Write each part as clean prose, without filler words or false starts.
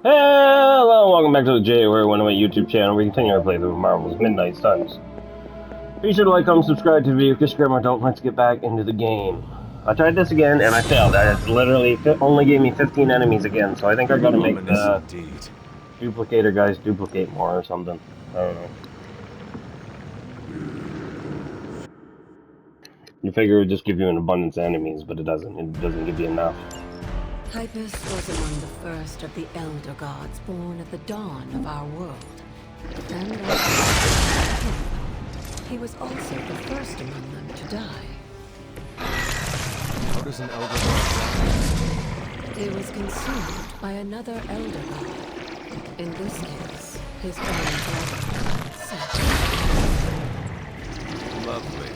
Hello, welcome back to the J-Ware One Away YouTube channel. We continue our playthrough of Marvel's Midnight Suns. Be sure to like, comment, subscribe to the video, kiss grandma, don't let's get back into the game. I tried this again and I failed. It's literally only gave me 15 enemies again, so I think I gotta make Ominous the indeed. duplicator guys duplicate more or something. I don't know. You figure it would just give you an abundance of enemies, but it doesn't. It doesn't give you enough. Hypus was among the first of the Elder Gods born at the dawn of our world. And he was also the first among them to die. How does an elder god He was consumed by another Elder God. In this case, his own brother, Seth. die? Lovely.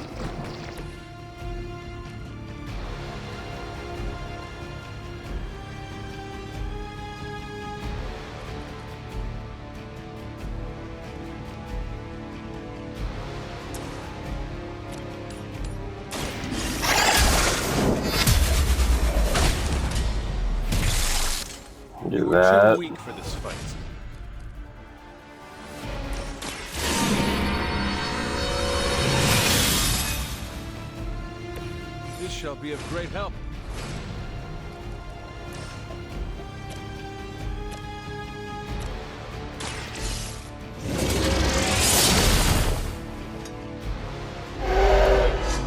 Do You that. are too weak for this fight. This shall be of great help.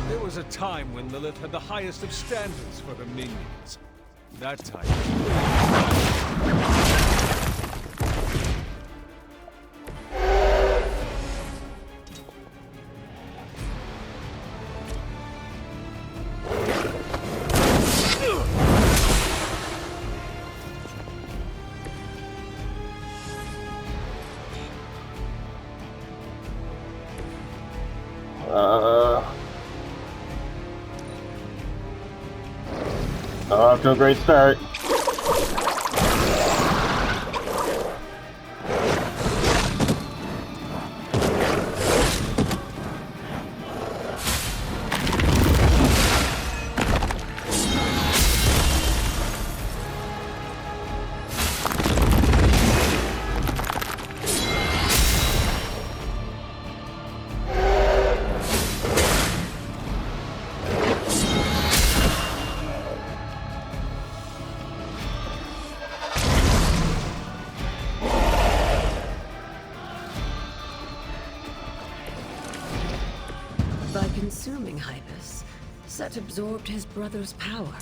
There was a time when Lilith had the highest of standards for her minions. That time. Off to a great start. By consuming Hypus, Set absorbed his brother's power,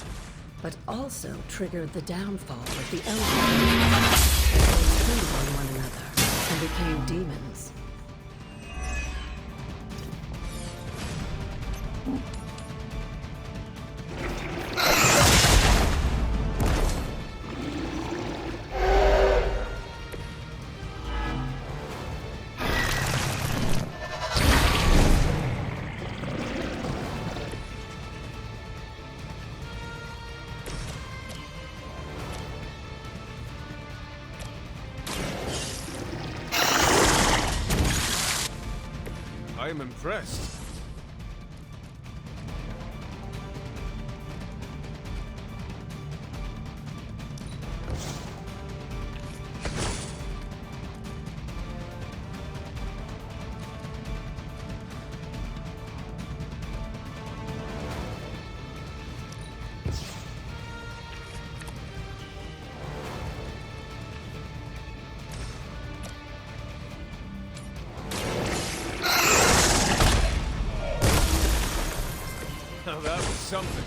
but also triggered the downfall of the Elder Gods. They turned on one another and became demons. I am impressed. Now that was something.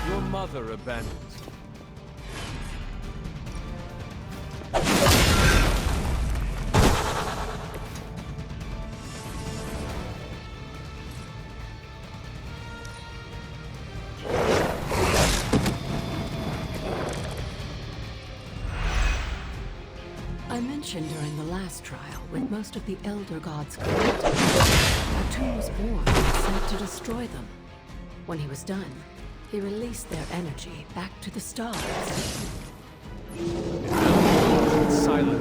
Your mother abandoned. I mentioned during the last trial, with most of the Elder Gods corrupted, Atum was born and sent to destroy them. When he was done, he released their energy back to the stars. Silent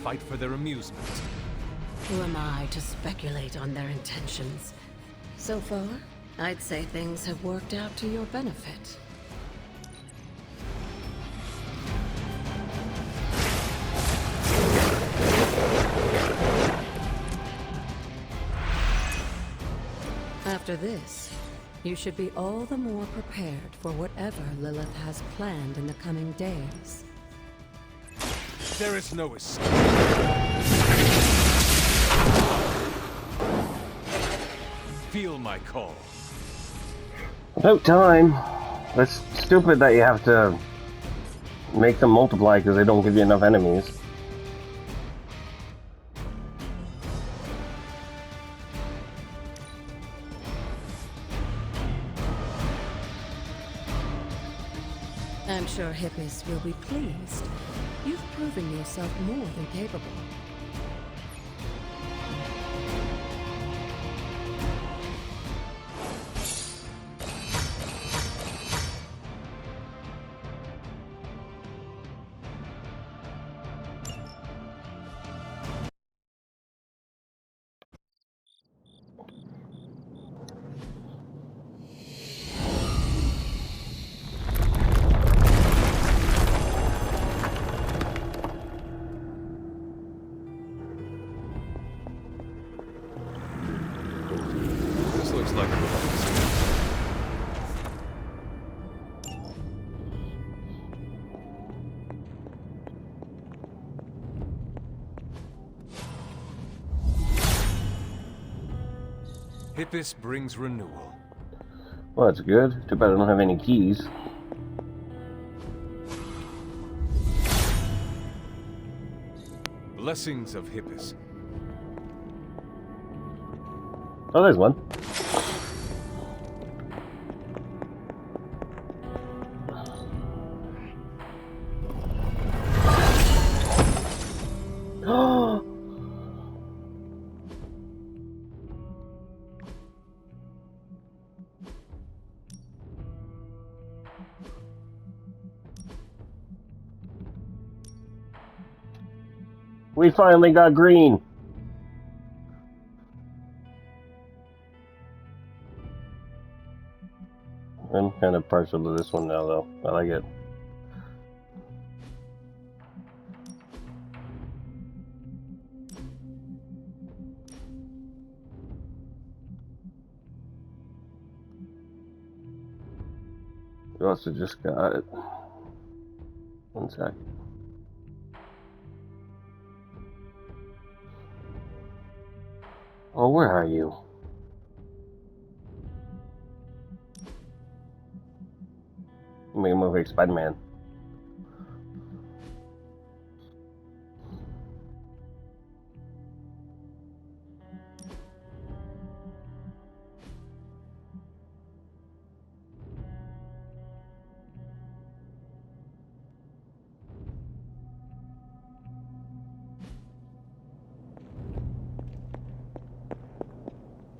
fight for their amusement. Who am I to speculate on their intentions? So far, I'd say things have worked out to your benefit. After this, you should be all the more prepared for whatever Lilith has planned in the coming days. There is no escape. Feel my call. About time. That's stupid that you have to make them multiply because they don't give you enough enemies. I'm sure Hippis will be pleased. You've proven yourself more than capable. This looks like a Hippis brings renewal. Well, that's good. Too bad I don't have any keys. Blessings of Hippis. Oh, there's one. We finally got green. I'm kind of partial to this one now, though. I like it. We also just got it. One sec. Oh, where are you? Make a movie like Spider-Man.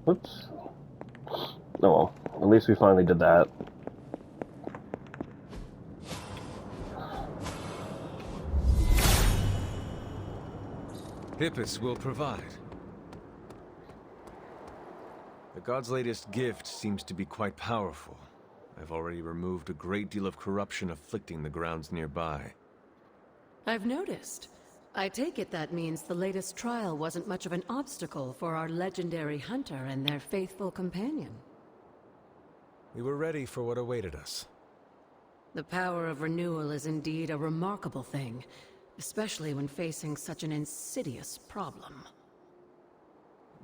Whoops. Oh well, at least we finally did that. Hippis will provide. The god's latest gift seems to be quite powerful. I've already removed a great deal of corruption afflicting the grounds nearby. I've noticed. I take it that means the latest trial wasn't much of an obstacle for our legendary hunter and their faithful companion. We were ready for what awaited us. The power of renewal is indeed a remarkable thing, especially when facing such an insidious problem.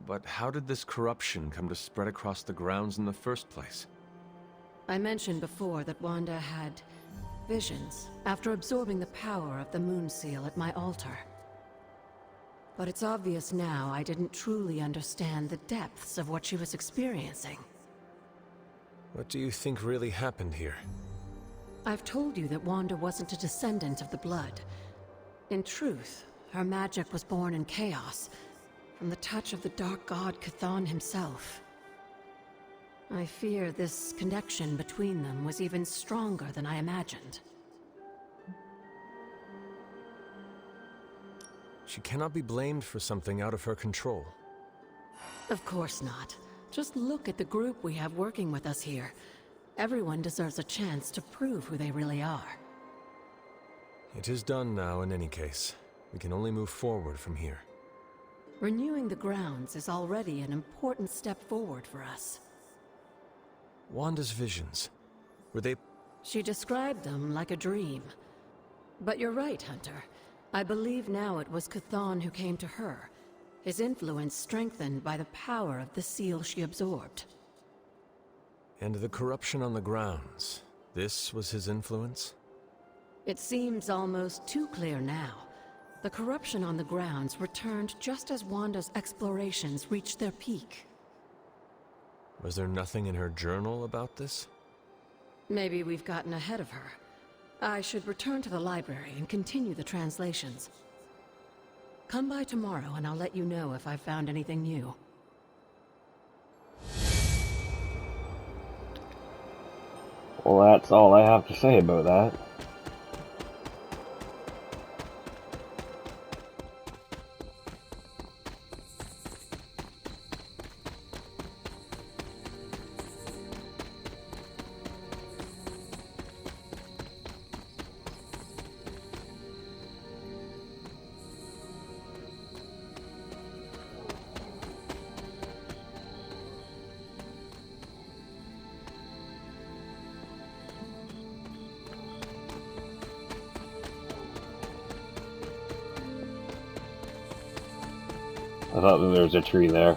But how did this corruption come to spread across the grounds in the first place? I mentioned before that Wanda had visions after absorbing the power of the Moon Seal at my altar. But it's obvious now I didn't truly understand the depths of what she was experiencing. What do you think really happened here? I've told you that Wanda wasn't a descendant of the Blood. In truth, her magic was born in chaos, from the touch of the Dark God Chthon himself. I fear this connection between them was even stronger than I imagined. She cannot be blamed for something out of her control. Of course not. Just look at the group we have working with us here. Everyone deserves a chance to prove who they really are. It is done now in any case. We can only move forward from here. Renewing the grounds is already an important step forward for us. Wanda's visions. Were they... She described them like a dream. But you're right, Hunter. I believe now it was Chthon who came to her, his influence strengthened by the power of the seal she absorbed. And the corruption on the grounds. This was his influence? It seems almost too clear now. The corruption on the grounds returned just as Wanda's explorations reached their peak. Was there nothing in her journal about this? Maybe we've gotten ahead of her. I should return to the library and continue the translations. Come by tomorrow and I'll let you know if I've found anything new. Well, that's all I have to say about that. I thought that there was a tree there.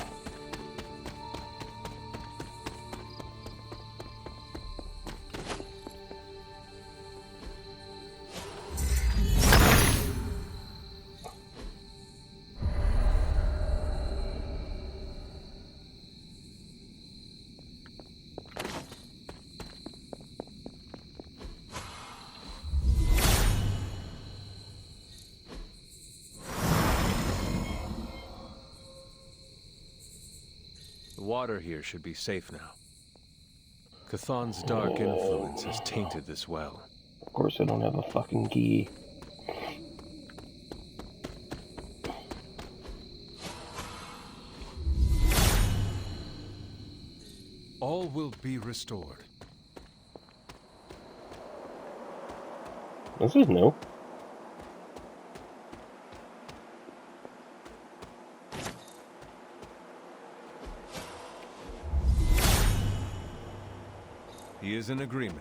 The water here should be safe now. Chthon's dark influence has tainted this well. Of course I don't have a fucking key. All will be restored. This is new. He is in agreement.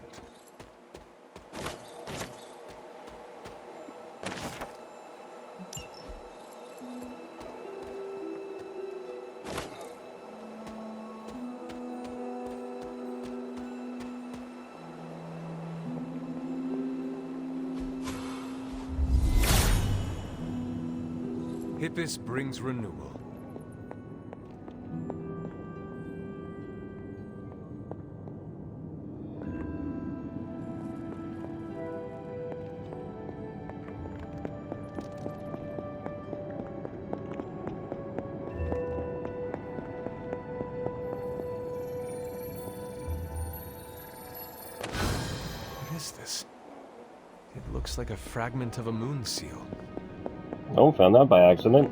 Hippus brings renewal. What is this? It looks like a fragment of a moon seal. Oh, found that by accident.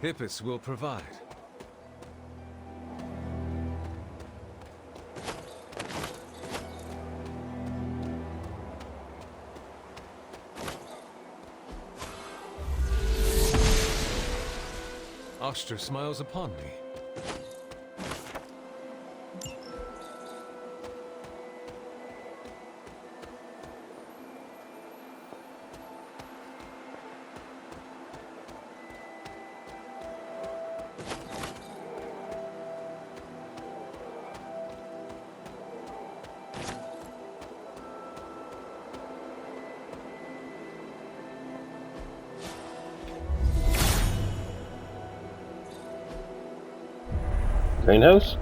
Hippus will provide. Oster smiles upon me. Greenhouse?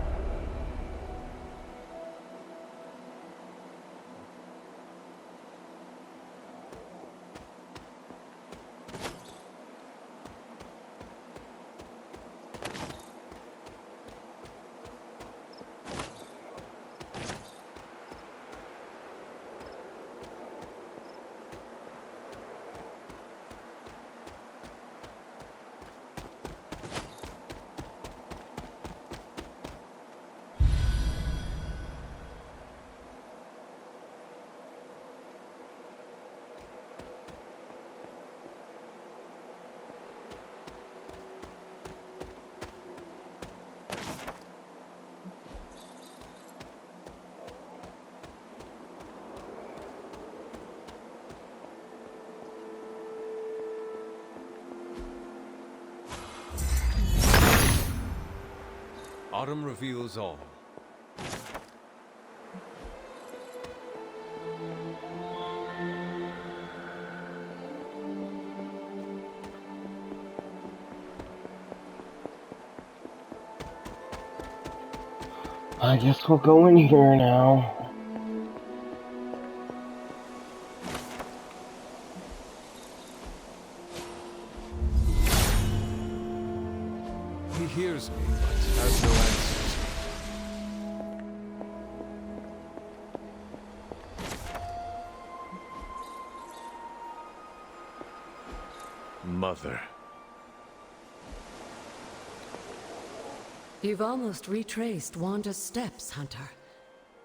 Autumn reveals all. I guess we'll go in here now. He hears me, but has no answers. Mother. You've almost retraced Wanda's steps, Hunter.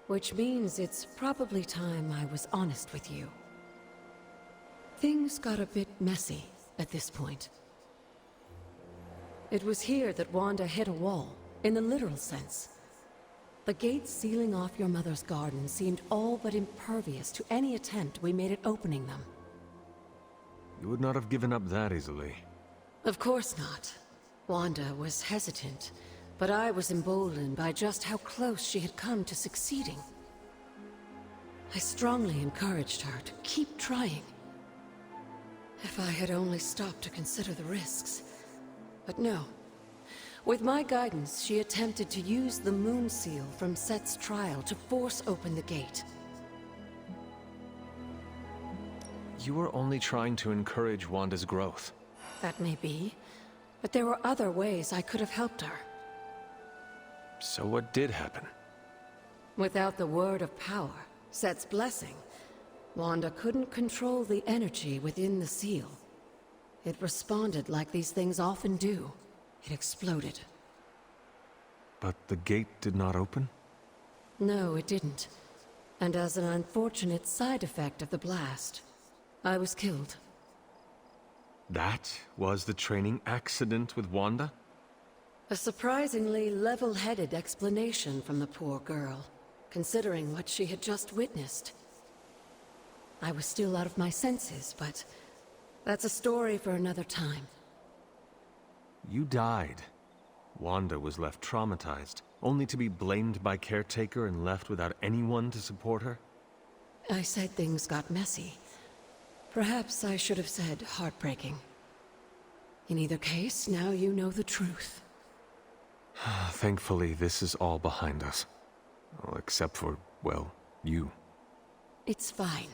Which means it's probably time I was honest with you. Things got a bit messy at this point. It was here that Wanda hit a wall, in the literal sense. The gates sealing off your mother's garden seemed all but impervious to any attempt we made at opening them. You would not have given up that easily. Of course not. Wanda was hesitant, but I was emboldened by just how close she had come to succeeding. I strongly encouraged her to keep trying. If I had only stopped to consider the risks. But no. With my guidance, she attempted to use the moon seal from Set's trial to force open the gate. You were only trying to encourage Wanda's growth. That may be, but there were other ways I could have helped her. So what did happen? Without the word of power, Set's blessing, Wanda couldn't control the energy within the seal. It responded like these things often do. It exploded. But the gate did not open? No, it didn't. And as an unfortunate side effect of the blast, I was killed. That was the training accident with Wanda? A surprisingly level-headed explanation from the poor girl, considering what she had just witnessed. I was still out of my senses, but that's a story for another time. You died. Wanda was left traumatized, only to be blamed by Caretaker and left without anyone to support her? I said things got messy. Perhaps I should have said heartbreaking. In either case, now you know the truth. Thankfully, this is all behind us. Well, except for, well, you. It's fine.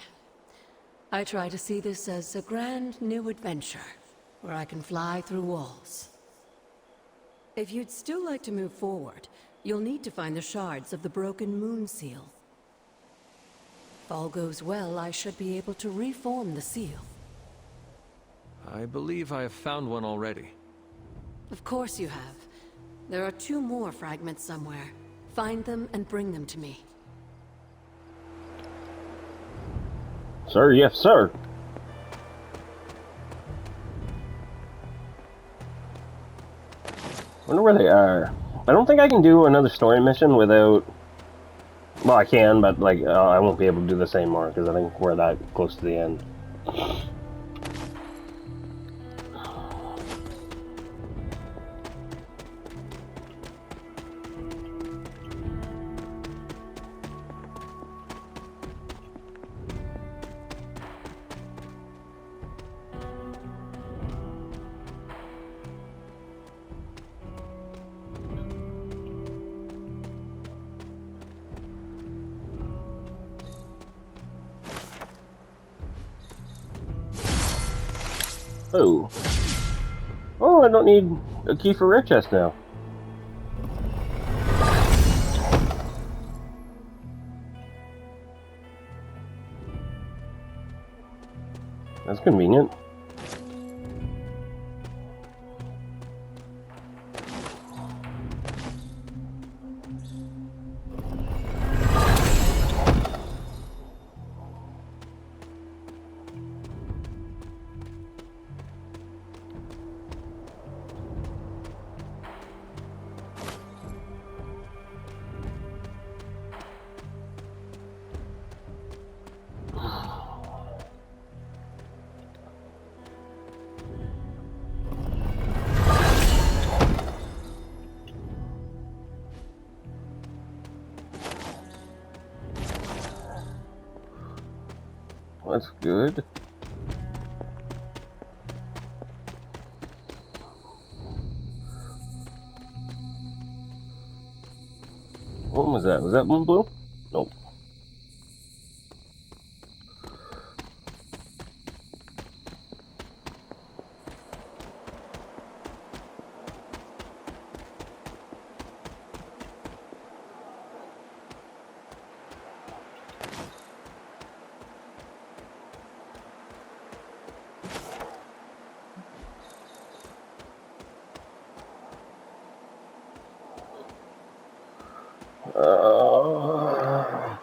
I try to see this as a grand new adventure, where I can fly through walls. If you'd still like to move forward, you'll need to find the shards of the broken moon seal. If all goes well, I should be able to reform the seal. I believe I have found one already. Of course you have. There are 2 more fragments somewhere. Find them and bring them to me. Sir, yes, sir. Wonder where they are. I don't think I can do another story mission without... Well, I can, but like I won't be able to do this anymore because I think we're that close to the end. Oh. Oh, I don't need a key for rare chest now. That's convenient. That's good. What was that? Was that one blue? Nope. Uh,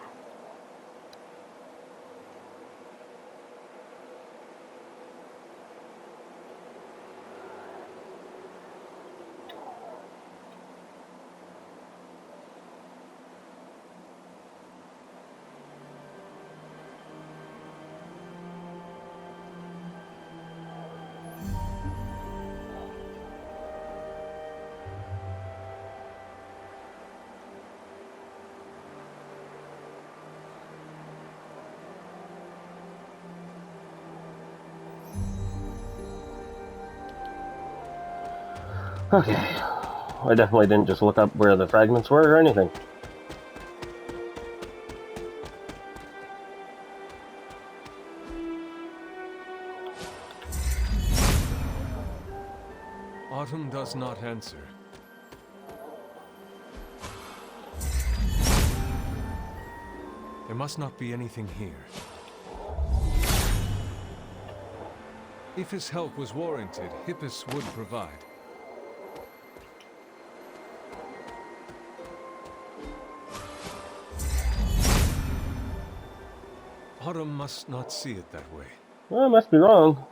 okay. I definitely didn't just look up where the fragments were or anything. Autumn does not answer. There must not be anything here. If his help was warranted, Hippus would provide. Autumn must not see it that way. Well, I must be wrong.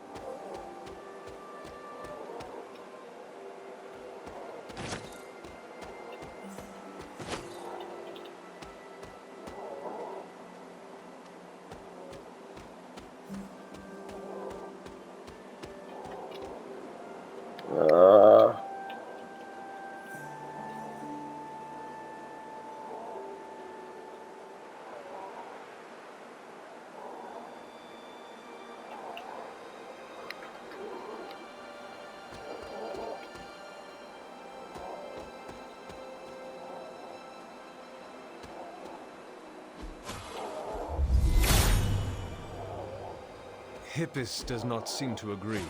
Hippus does not seem to agree.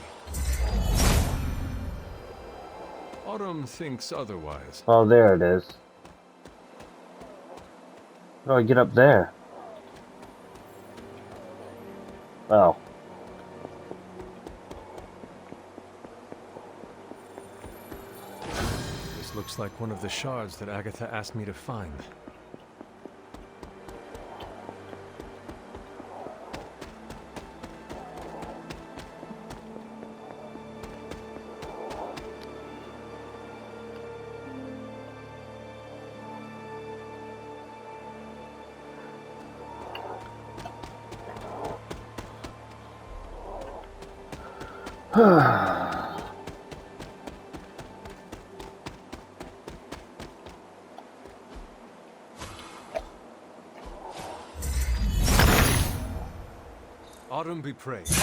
Autumn thinks otherwise. Oh, there it is. How do I get up there? Oh. This looks like one of the shards that Agatha asked me to find. Autumn be praised.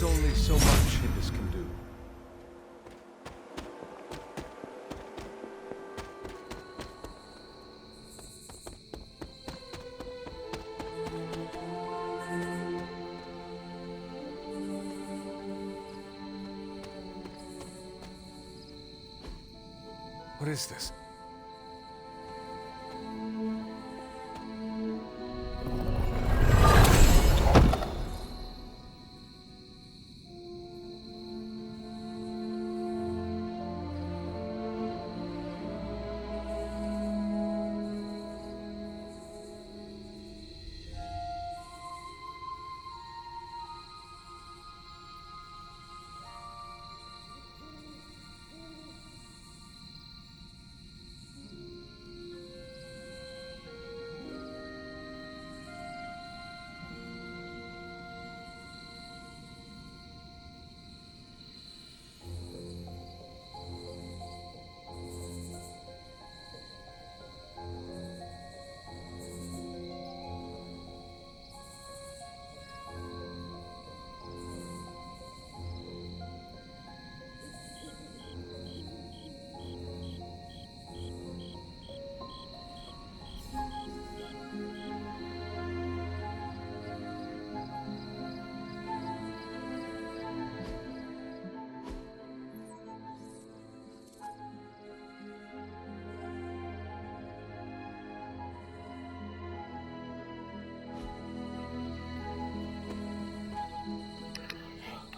There's only so much Hibis can do. What is this?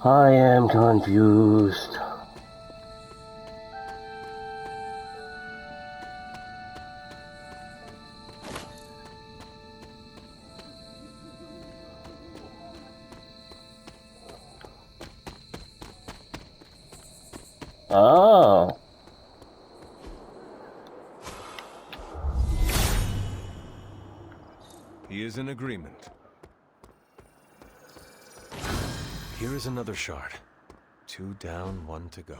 I am confused. Oh. He is in agreement. Here is another shard. 2 down, 1 to go.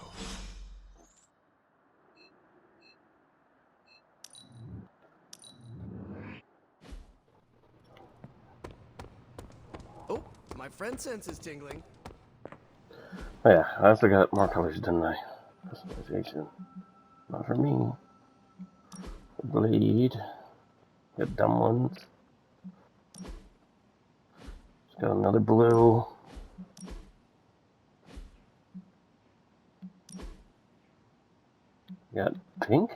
Oh, my friend sense is tingling. Oh yeah, I also got more colors, didn't I? Customization. Not for me. Bleed. Got dumb ones. Just got another blue. Got pink?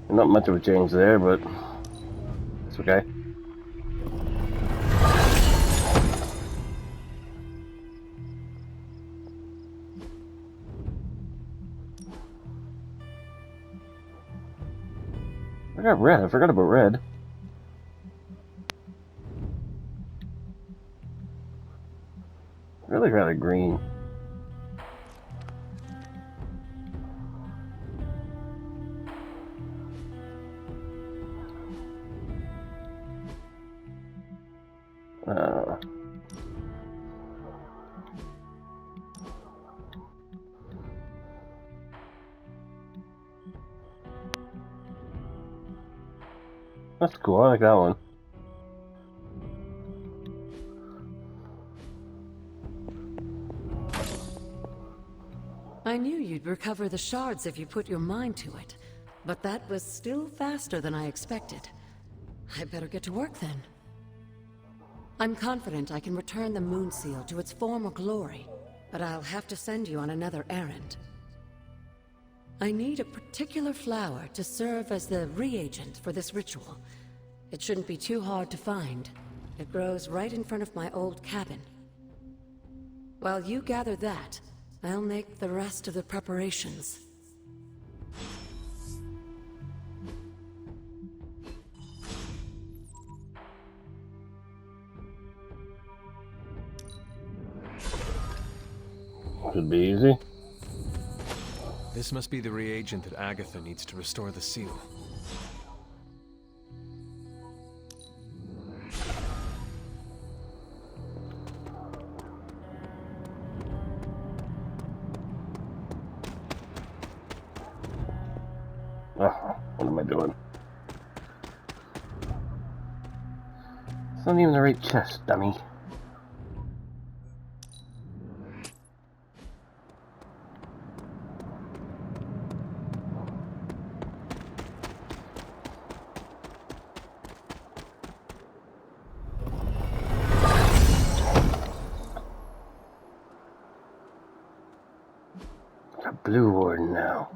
Not much of a change there, but it's okay. I got red. I forgot about red. Really got a green. That's cool. I like that one. I knew you'd recover the shards if you put your mind to it, but that was still faster than I expected. I better get to work then. I'm confident I can return the Moon Seal to its former glory, but I'll have to send you on another errand. I need a particular flower to serve as the reagent for this ritual. It shouldn't be too hard to find. It grows right in front of my old cabin. While you gather that, I'll make the rest of the preparations. Should be easy. This must be the reagent that Agatha needs to restore the seal. What am I doing? It's not even the right chest, dummy. A blue warden now.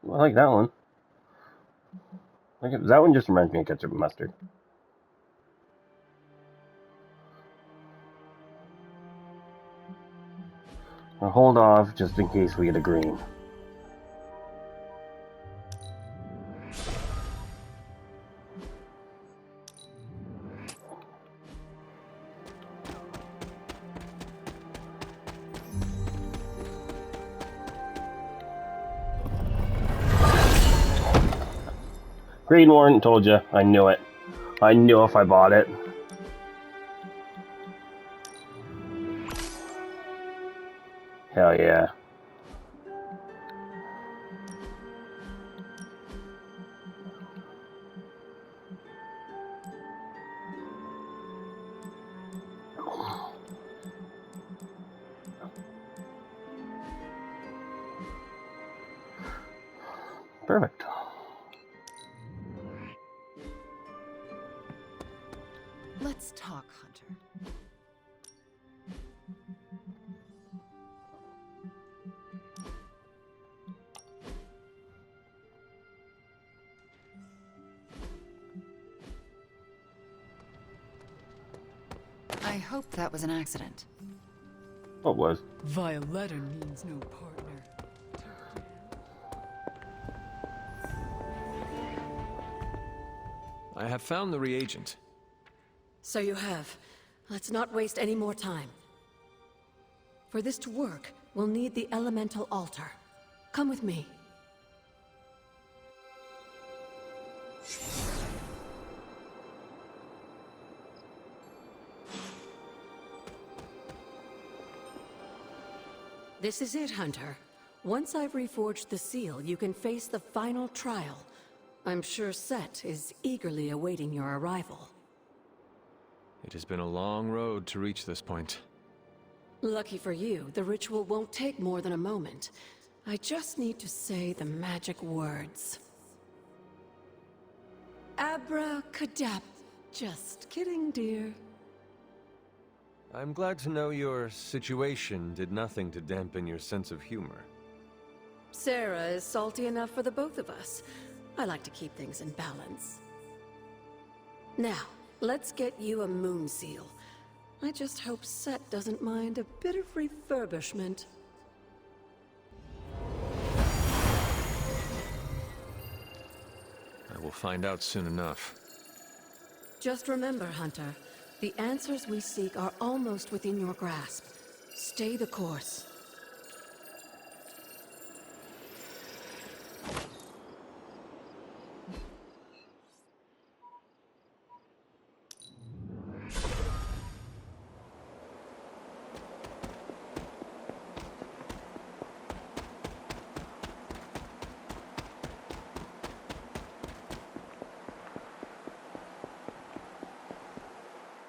I like that one. That one just reminds me of ketchup and mustard. I'll hold off just in case we get a green. Green warrant, told you. I knew it. I knew if I bought it. Hell yeah. Perfect. Let's talk, Hunter. I hope that was an accident. What was? Violetta means no partner. I have found the reagent. So you have. Let's not waste any more time. For this to work, we'll need the elemental altar. Come with me. This is it, Hunter. Once I've reforged the seal, you can face the final trial. I'm sure Set is eagerly awaiting your arrival. It has been a long road to reach this point. Lucky for you, the ritual won't take more than a moment. I just need to say the magic words. Abracadabra. Just kidding, dear. I'm glad to know your situation did nothing to dampen your sense of humor. Sarah is salty enough for the both of us. I like to keep things in balance. Now, let's get you a moon seal. I just hope Set doesn't mind a bit of refurbishment. I will find out soon enough. Just remember, Hunter, the answers we seek are almost within your grasp. Stay the course.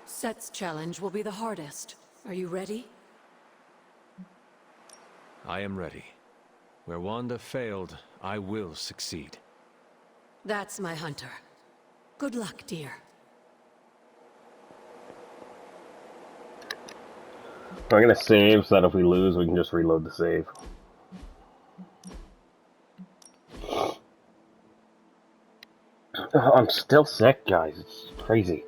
Set's challenge will be the hardest. Are you ready? I am ready. Where Wanda failed, I will succeed. That's my Hunter. Good luck, dear. I'm gonna save so that if we lose, we can just reload the save. I'm still sick, guys. It's crazy.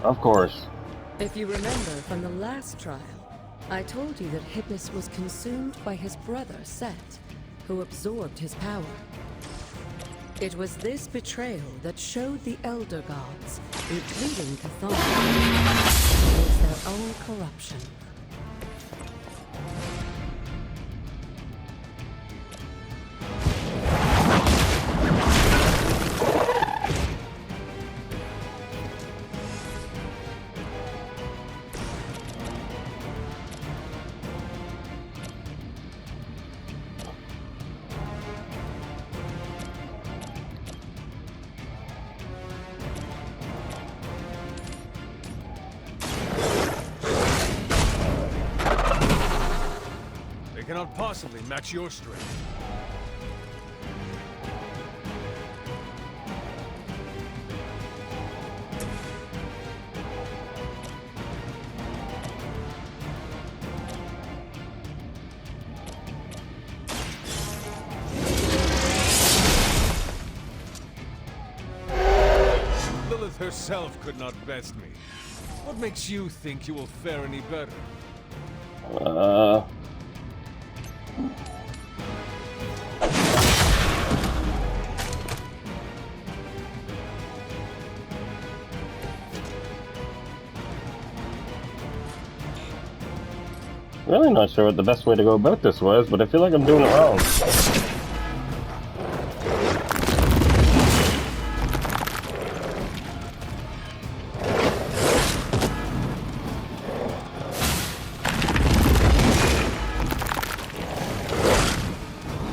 Of course. If you remember from the last trial, I told you that Hippus was consumed by his brother Set, who absorbed his power. It was this betrayal that showed the Elder Gods, including Chthon, towards their own corruption. Cannot possibly match your strength. Lilith herself could not best me. What makes you think you will fare any better? Really not sure what the best way to go about this was, but I feel like I'm doing it wrong.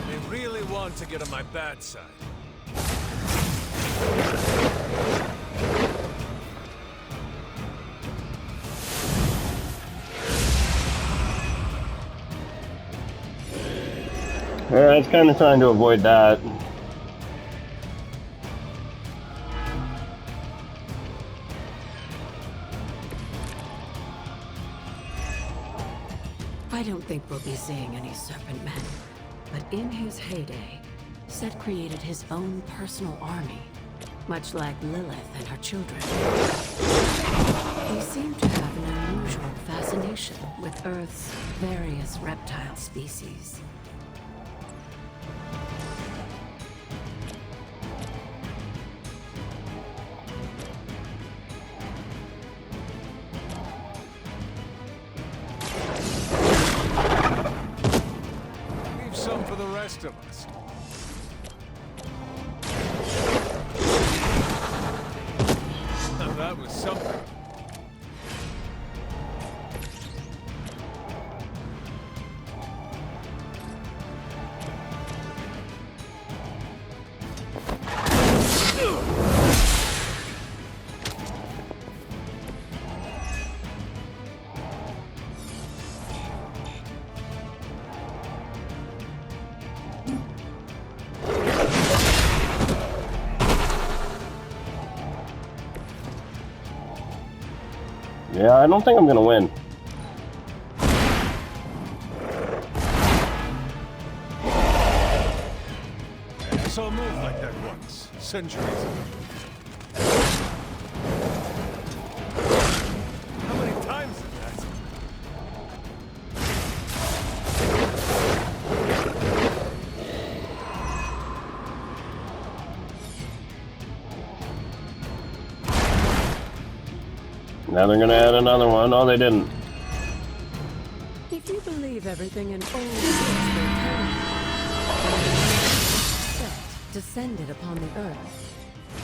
They really want to get on my bad side. I was kind of trying to avoid that. I don't think we'll be seeing any Serpent Men, but in his heyday, Set created his own personal army, much like Lilith and her children. He seemed to have an unusual fascination with Earth's various reptile species. Some for the rest of us. Now that was something. Yeah, I don't think I'm gonna win. I saw a move like that once, centuries ago. How many times is that? Now they're gonna add another one. Oh, they didn't. If you believe everything in old books will tell you, Set descended upon the Earth.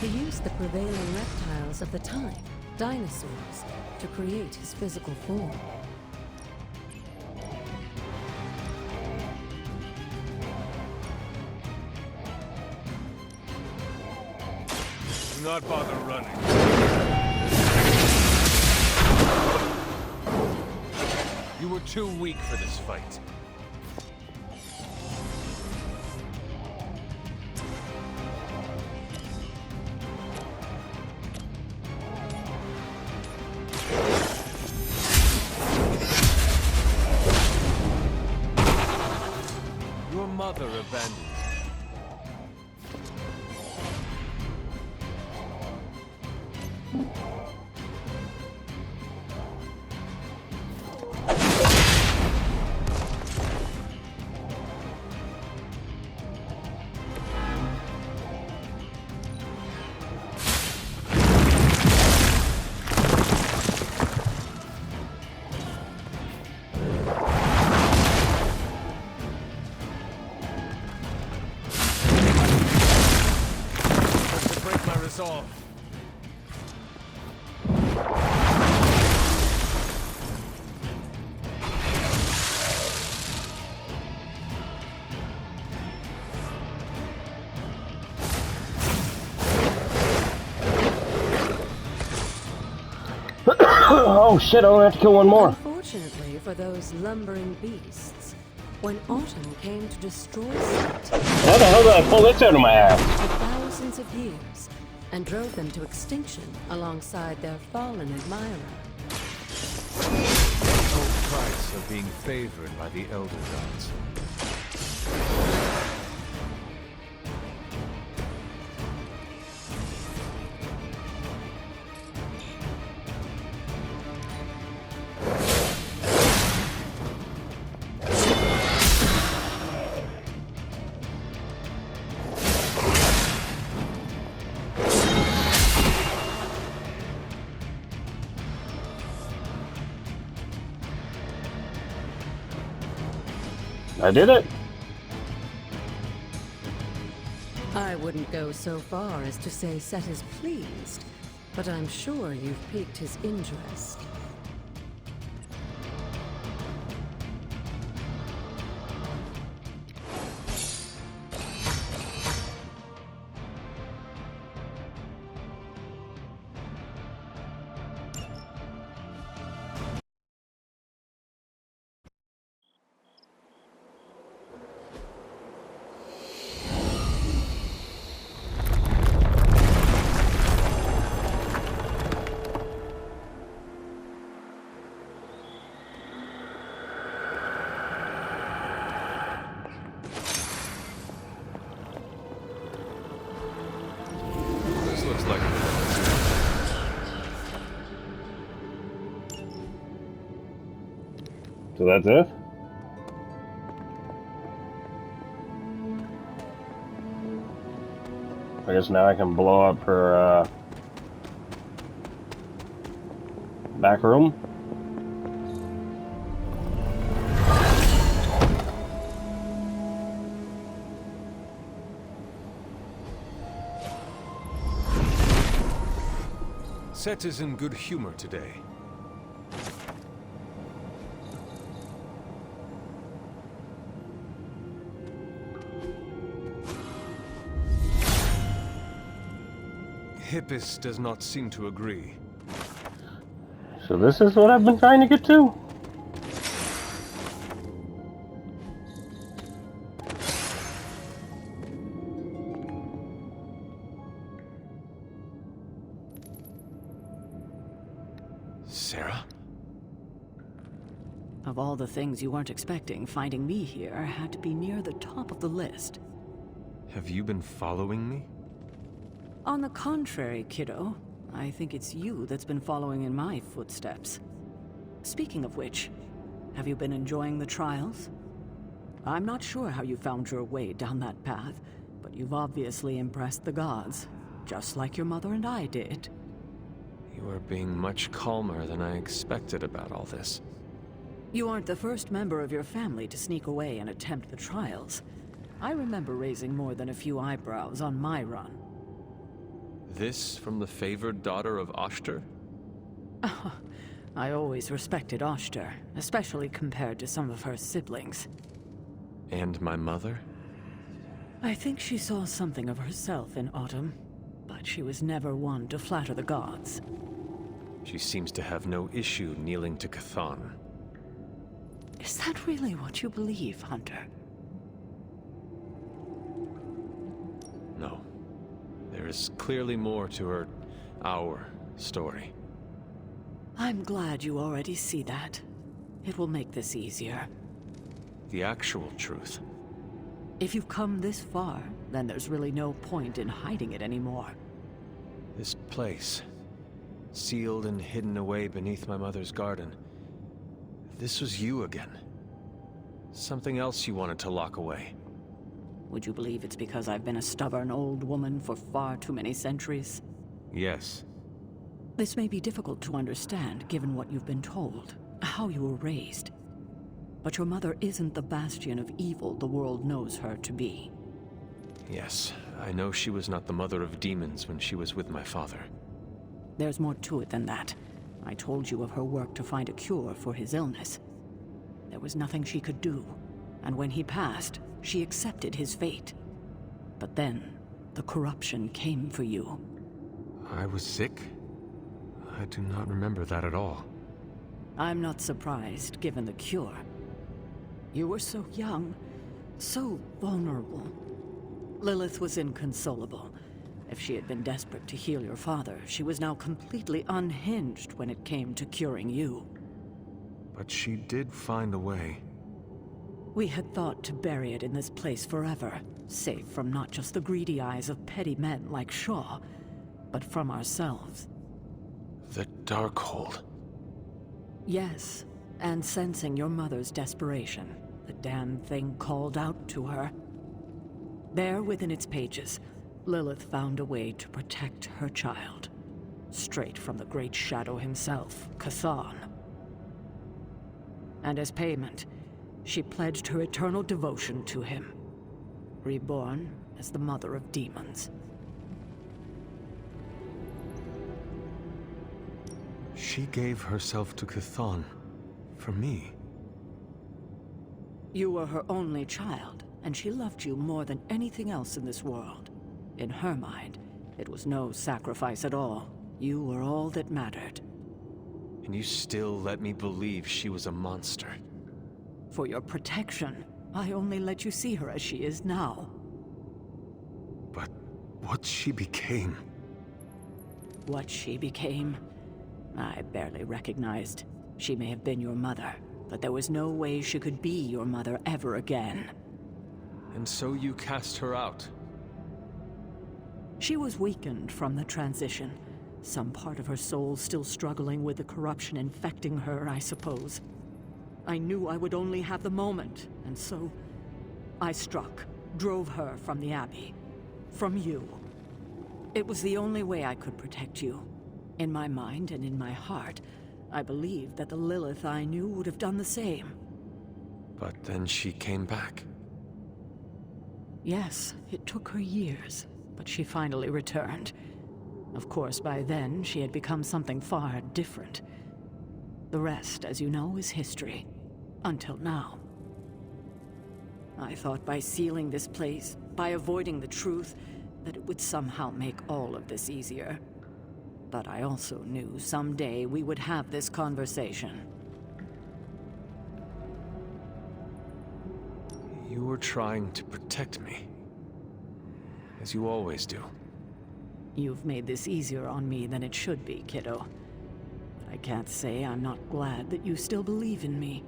He used the prevailing reptiles of the time, dinosaurs, to create his physical form. Do not bother running. You were too weak for this fight. Your mother abandoned you. us all. Oh shit, I only have to kill one more. Unfortunately for those lumbering beasts, when autumn came to destroy Set How the hell did I pull this out of my ass? for thousands of years and drove them to extinction alongside their fallen admirer. Whole price of being favored by the Elder Gods. I did it. I wouldn't go so far as to say Set is pleased, but I'm sure you've piqued his interest. This looks like So that's it? I guess now I can blow up her back room. Set is in good humor today. Hippus does not seem to agree. So this is what I've been trying to get to. Sarah? Of all the things you weren't expecting, finding me here had to be near the top of the list. Have you been following me? On the contrary, kiddo, I think it's you that's been following in my footsteps. Speaking of which, have you been enjoying the trials? I'm not sure how you found your way down that path, but you've obviously impressed the gods, just like your mother and I did. You are being much calmer than I expected about all this. You aren't the first member of your family to sneak away and attempt the trials. I remember raising more than a few eyebrows on my run. This from the favored daughter of Oshter? I always respected Oshter, especially compared to some of her siblings. And my mother? I think she saw something of herself in Autumn, but she was never one to flatter the gods. She seems to have no issue kneeling to Chthon. Is that really what you believe, Hunter? No. There is clearly more to our story. I'm glad you already see that. It will make this easier. The actual truth. If you've come this far, then there's really no point in hiding it anymore. This place, sealed and hidden away beneath my mother's garden. This was you again. Something else you wanted to lock away. Would you believe it's because I've been a stubborn old woman for far too many centuries? Yes. This may be difficult to understand given what you've been told, how you were raised. But your mother isn't the bastion of evil the world knows her to be. Yes, I know she was not the mother of demons when she was with my father. There's more to it than that. I told you of her work to find a cure for his illness. There was nothing she could do, and when he passed, she accepted his fate. But then, the corruption came for you. I was sick? I do not remember that at all. I'm not surprised, given the cure. You were so young, so vulnerable. Lilith was inconsolable. If she had been desperate to heal your father, she was now completely unhinged when it came to curing you. But she did find a way. We had thought to bury it in this place forever, safe from not just the greedy eyes of petty men like Shaw, but from ourselves. The Darkhold. Yes, and sensing your mother's desperation, the damn thing called out to her. There within its pages, Lilith found a way to protect her child. Straight from the Great Shadow himself, Chthon. And as payment, she pledged her eternal devotion to him. Reborn as the mother of demons. She gave herself to Chthon. For me. You were her only child, and she loved you more than anything else in this world. In her mind, it was no sacrifice at all. You were all that mattered. And you still let me believe she was a monster. For your protection, I only let you see her as she is now. But what she became... What she became, I barely recognized. She may have been your mother, but there was no way she could be your mother ever again. And so you cast her out? She was weakened from the transition. Some part of her soul still struggling with the corruption infecting her, I suppose. I knew I would only have the moment, and so I struck, drove her from the Abbey. From you. It was the only way I could protect you. In my mind and in my heart, I believed that the Lilith I knew would have done the same. But then she came back. Yes, it took her years, but she finally returned. Of course, by then, she had become something far different. The rest, as you know, is history. Until now. I thought by sealing this place, by avoiding the truth, that it would somehow make all of this easier. But I also knew someday we would have this conversation. You were trying to protect me. As you always do. You've made this easier on me than it should be, kiddo. But I can't say I'm not glad that you still believe in me.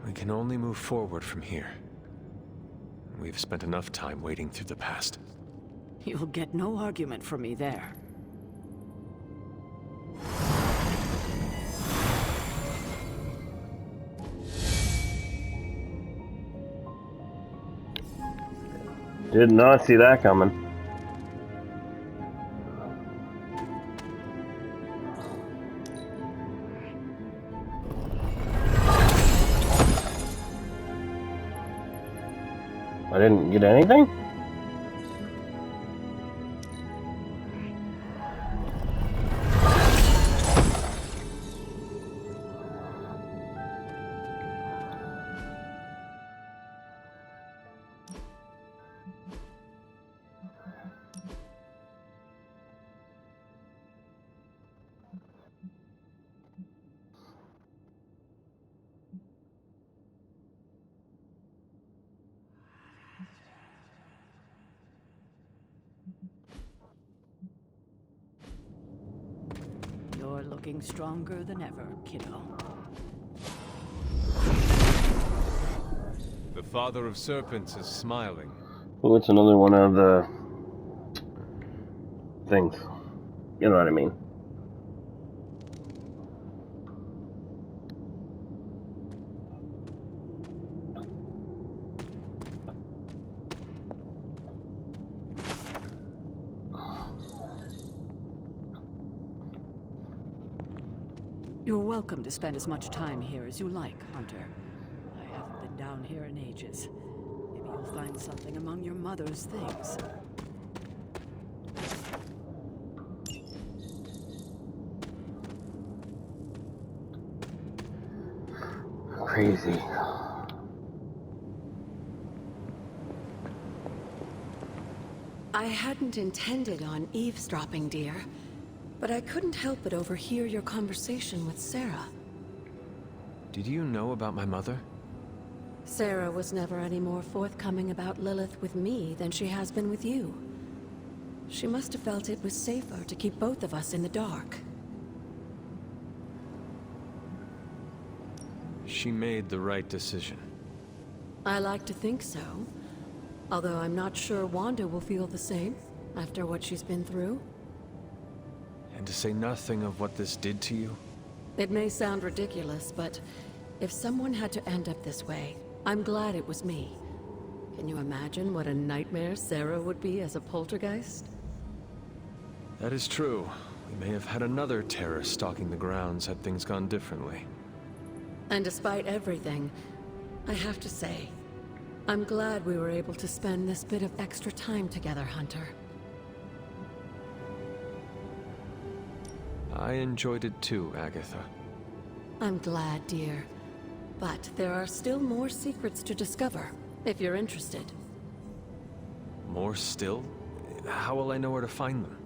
We can only move forward from here. We've spent enough time wading through the past. You'll get no argument from me there. Did not see that coming. I didn't get anything? You're looking stronger than ever, kiddo. The Father of Serpents is smiling. Well, it's another one of the things. You know what I mean? You're welcome to spend as much time here as you like, Hunter. I haven't been down here in ages. Maybe you'll find something among your mother's things. crazy. I hadn't intended on eavesdropping, dear, but I couldn't help but overhear your conversation with Sarah. Did you know about my mother? Sarah was never any more forthcoming about Lilith with me than she has been with you. She must have felt it was safer to keep both of us in the dark. She made the right decision. I like to think so, although I'm not sure Wanda will feel the same after what she's been through. And to say nothing of what this did to you? It may sound ridiculous, but if someone had to end up this way, I'm glad it was me. Can you imagine what a nightmare Sarah would be as a poltergeist? That is true. We may have had another terror stalking the grounds had things gone differently. And despite everything, I have to say, I'm glad we were able to spend this bit of extra time together, Hunter. I enjoyed it too, Agatha. I'm glad, dear. But there are still more secrets to discover, if you're interested. More still? How will I know where to find them?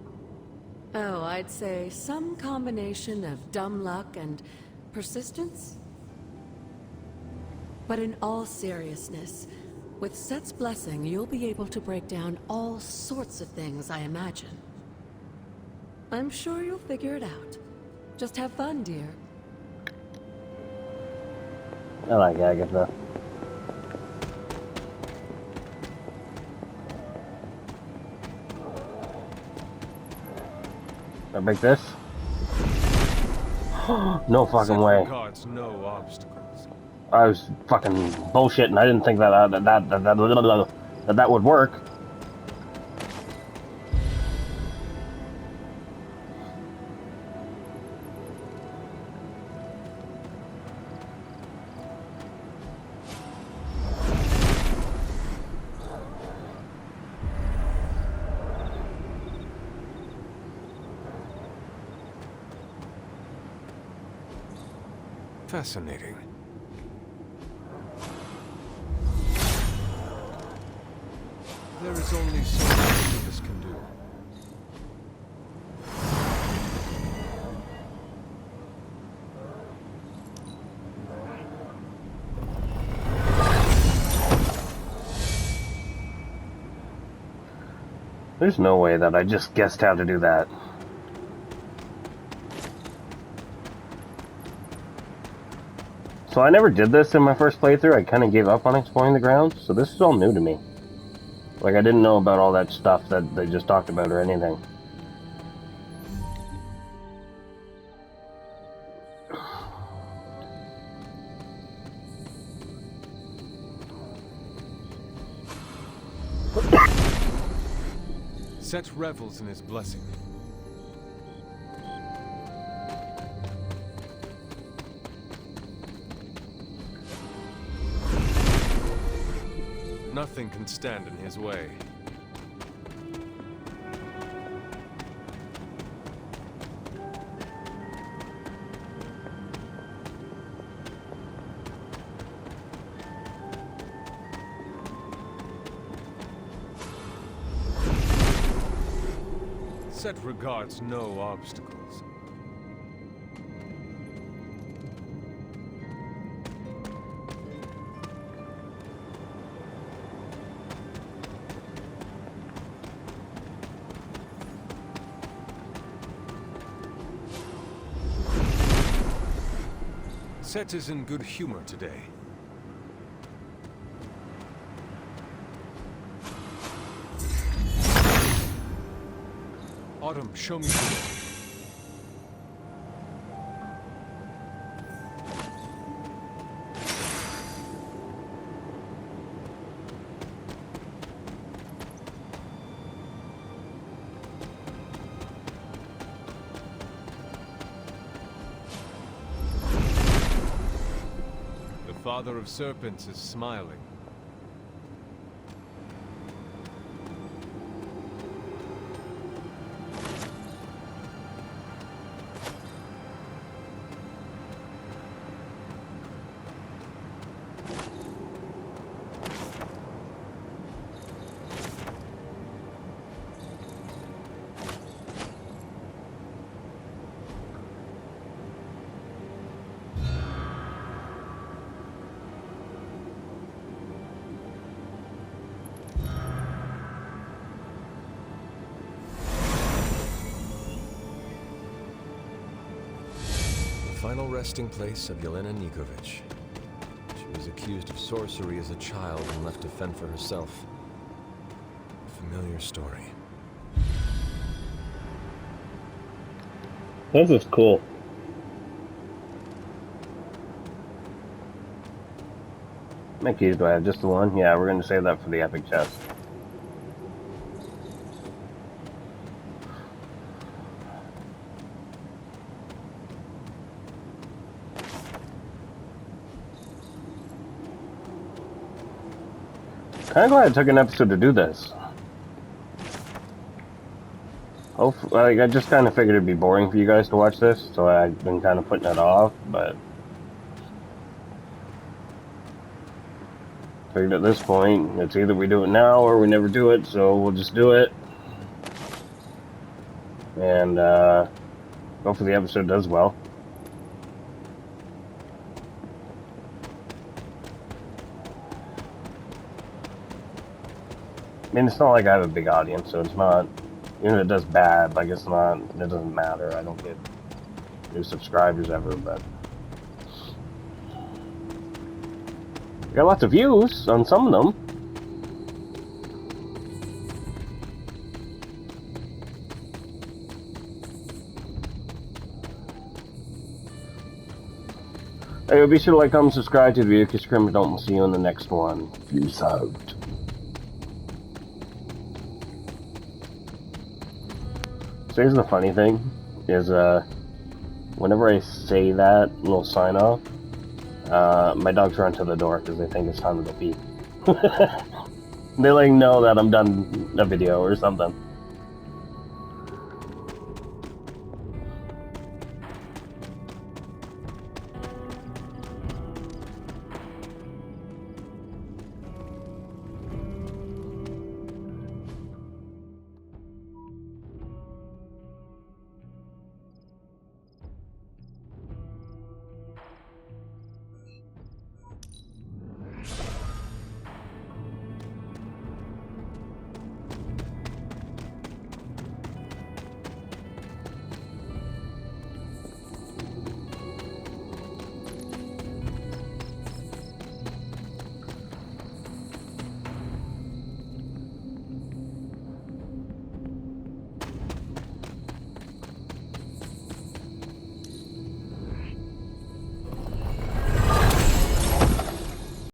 Oh, I'd say some combination of dumb luck and persistence? But in all seriousness, with Set's blessing, you'll be able to break down all sorts of things, I imagine. I'm sure you'll figure it out. Just have fun, dear. I like Agatha. I make this? No fucking way. Regards no obstacles. I was fucking bullshitting. I didn't think that would work. Fascinating. There is only so much this can do. There's no way that I just guessed how to do that. So I never did this in my first playthrough. I kind of gave up on exploring the grounds, so this is all new to me. Like, I didn't know about all that stuff that they just talked about or anything. Set revels in his blessing. Nothing can stand in his way. Set regards no obstacles. Set is in good humor today. Autumn, show me the way. The Father of Serpents is smiling. final resting place of Yelena Nikovic. She was accused of sorcery as a child and left to fend for herself. A familiar story. This is cool. Mickey, do I have just the one? Yeah, we're going to save that for the epic chest. Kind of glad I took an episode to do this. Hopefully, I just kind of figured it'd be boring for you guys to watch this, so I've been kind of putting it off, but figured at this point, it's either we do it now or we never do it, so we'll just do it. And hopefully the episode does well. I mean, it's not like I have a big audience, so it's not, even if it does bad, like it doesn't matter. I don't get new subscribers ever, but I got lots of views on some of them. Hey, be sure to like, comment, subscribe to the video, kiss, scream, don't. We'll see you in the next one. Peace out. So here's the funny thing, is whenever I say that little sign off, my dogs run to the door because they think it's time to go pee. They like know that I'm done a video or something.